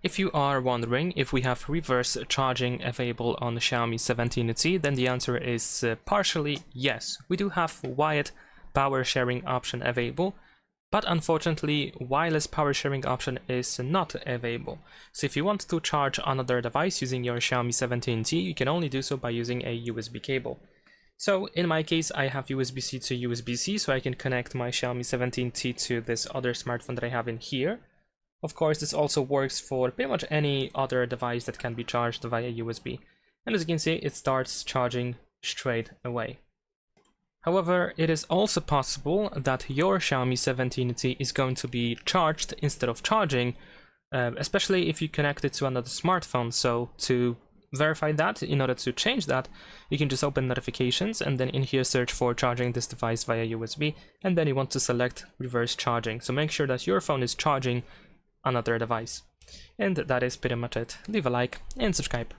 If you are wondering if we have reverse charging available on the Xiaomi 17T, then the answer is partially yes. We do have wired power sharing option available, but unfortunately wireless power sharing option is not available. So if you want to charge another device using your Xiaomi 17T, you can only do so by using a USB cable. So in my case, I have USB-C to USB-C, so I can connect my Xiaomi 17T to this other smartphone that I have in here. Of course, this also works for pretty much any other device that can be charged via USB. And as you can see, it starts charging straight away. However, it is also possible that your Xiaomi 17T is going to be charged instead of charging, especially if you connect it to another smartphone. So to verify that, in order to change that, you can just open notifications and then in here search for charging this device via USB, and then you want to select reverse charging. So make sure that your phone is charging another device. And that is pretty much it. Leave a like and subscribe.